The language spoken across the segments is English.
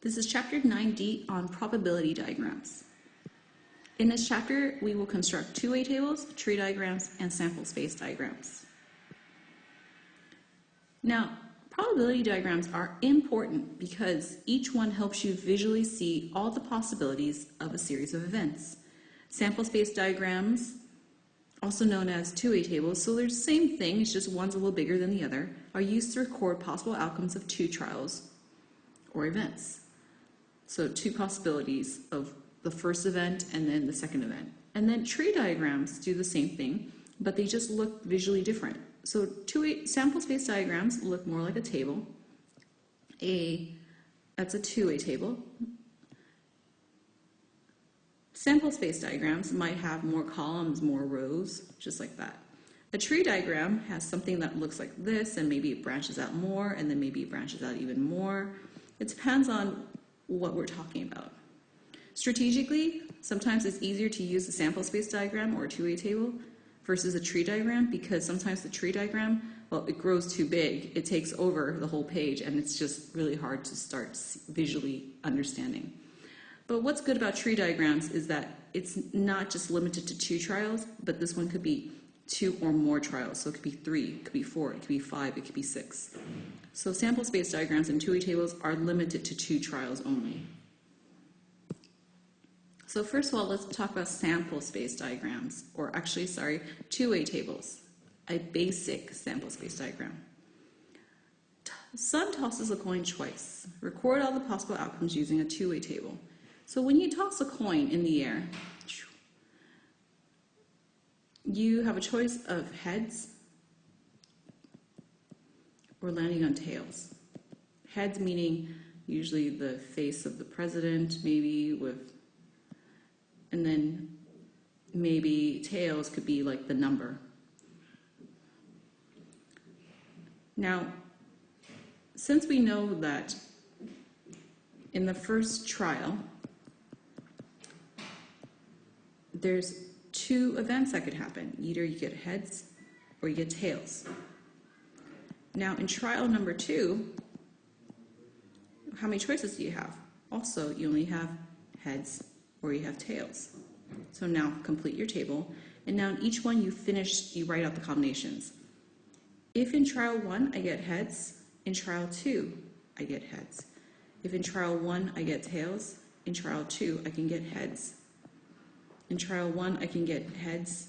This is chapter 9D on probability diagrams. In this chapter, we will construct two-way tables, tree diagrams, and sample space diagrams. Now, probability diagrams are important because each one helps you visually see all the possibilities of a series of events. Sample space diagrams, also known as two-way tables, so they're the same thing, it's just one's a little bigger than the other, are used to record possible outcomes of two trials or events. So two possibilities of the first event and then the second event. And then tree diagrams do the same thing, but they just look visually different. So sample space diagrams look more like a table. That's a two-way table. Sample space diagrams might have more columns, more rows, just like that. A tree diagram has something that looks like this, and maybe it branches out more, and then maybe it branches out even more. It depends on what we're talking about. Strategically, sometimes it's easier to use a sample space diagram or a two-way table versus a tree diagram, because sometimes the tree diagram, well, it grows too big. It takes over the whole page, and it's just really hard to start visually understanding. But what's good about tree diagrams is that it's not just limited to two trials, but this one could be two or more trials. So it could be 3, it could be 4, it could be 5, it could be 6. So sample space diagrams and two-way tables are limited to two trials only. So first of all, let's talk about sample space diagrams, or actually, sorry, two-way tables, a basic sample space diagram. Sun tosses a coin twice. Record all the possible outcomes using a two-way table. So when you toss a coin in the air, you have a choice of heads or landing on tails. Heads meaning usually the face of the president, maybe and then maybe tails could be like the number. Now, since we know that in the first trial, there's two events that could happen. Either you get heads or you get tails. Now, in trial number 2, how many choices do you have? Also, you only have heads or you have tails. So now complete your table, and now in each one you write out the combinations. If in trial 1 I get heads, in trial 2 I get heads. If in trial 1 I get tails, in trial 2 I can get heads. In trial 1 I can get heads,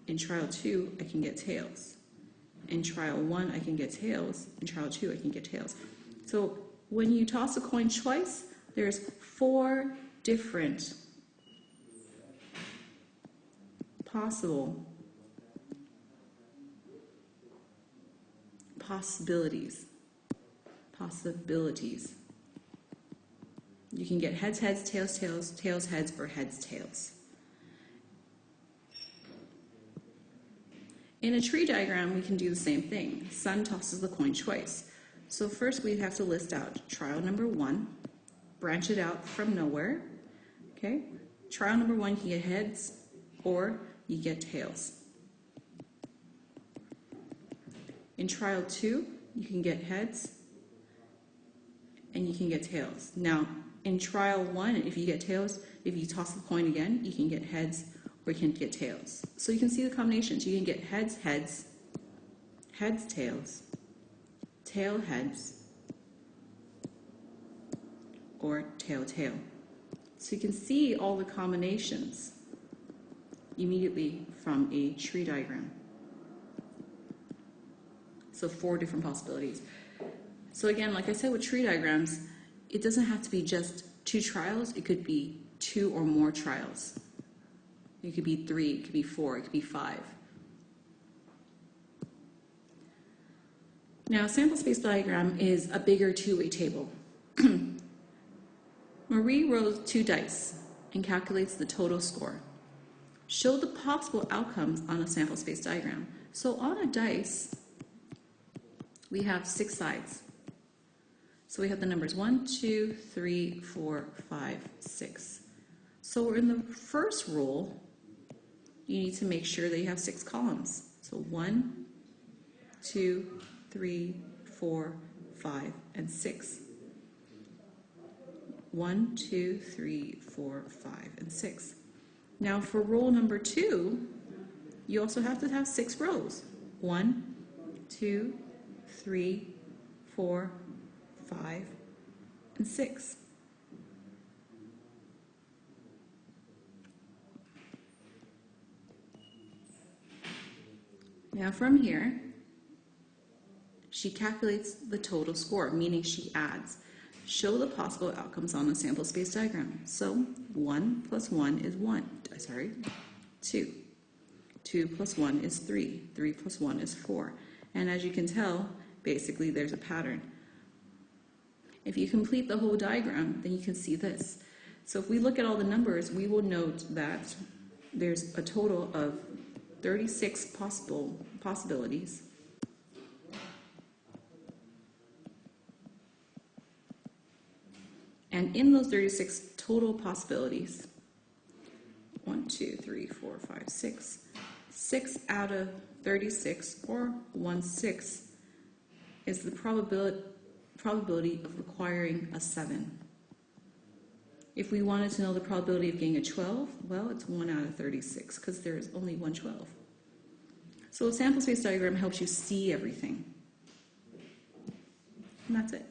in trial 2 I can get tails. In trial 1 I can get tails, in trial 2 I can get tails. So when you toss a coin twice, there's 4 different possible possibilities. You can get heads, heads, tails, tails, tails, heads, or heads, tails. In a tree diagram, we can do the same thing. Sun tosses the coin twice. So first we have to list out trial number 1, branch it out from nowhere. Okay? Trial number 1, you get heads or you get tails. In trial 2, you can get heads and you can get tails. Now, in trial 1, if you get tails, if you toss the coin again, you can get heads or you can get tails. So you can see the combinations. You can get heads, heads, heads, tails, tail, heads, or tail, tail. So you can see all the combinations immediately from a tree diagram. So 4 different possibilities. So again, like I said with tree diagrams, it doesn't have to be just 2 trials. It could be 2 or more trials. It could be 3, it could be 4, it could be 5. Now, a sample space diagram is a bigger two-way table. Marie rolls 2 dice and calculates the total score. Show the possible outcomes on a sample space diagram. So on a dice, we have 6 sides. So we have the numbers 1, 2, 3, 4, 5, 6. So we're in the first roll. You need to make sure that you have 6 columns. So 1, 2, 3, 4, 5, and 6. 1, 2, 3, 4, 5, and 6. Now for roll number 2, you also have to have 6 rows. 1, 2, 3, 4, 5, and 6. Now from here, she calculates the total score, meaning she adds. Show the possible outcomes on the sample space diagram. So 1 plus 1 is 2. 2 plus 1 is 3. 3 plus 1 is 4. And as you can tell, basically there's a pattern. If you complete the whole diagram, then you can see this. So if we look at all the numbers, we will note that there's a total of 36 possibilities. And in those 36 total possibilities, 1, 2, 3, 4, 5, 6, 6 out of 36, or 1/6, is the probability of requiring a 7. If we wanted to know the probability of getting a 12, well, it's 1 out of 36, because there is only one 12. So a sample space diagram helps you see everything. And that's it.